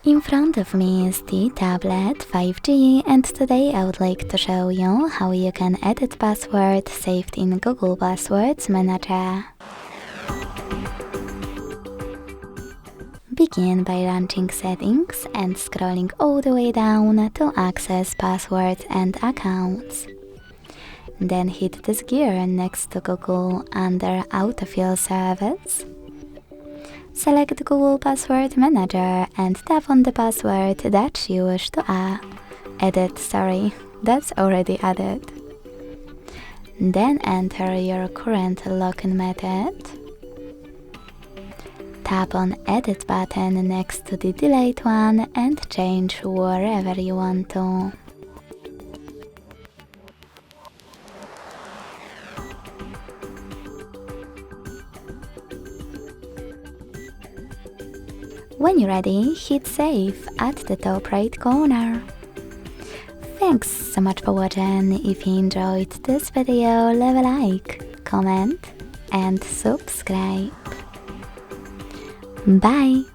In front of me is the tablet 5G, and today I would like to show you how you can edit password saved in Google Passwords Manager. Begin by launching Settings and scrolling all the way down to access passwords and accounts. Then hit this gear next to Google under Autofill service. Select Google Password Manager and tap on the password that you wish to edit. That's already added. Then enter your current login method. Tap on Edit button next to the delayed one and change wherever you want to. When you're ready, hit save at the top right corner. Thanks so much for watching. If you enjoyed this video, leave a like, comment and subscribe. Bye!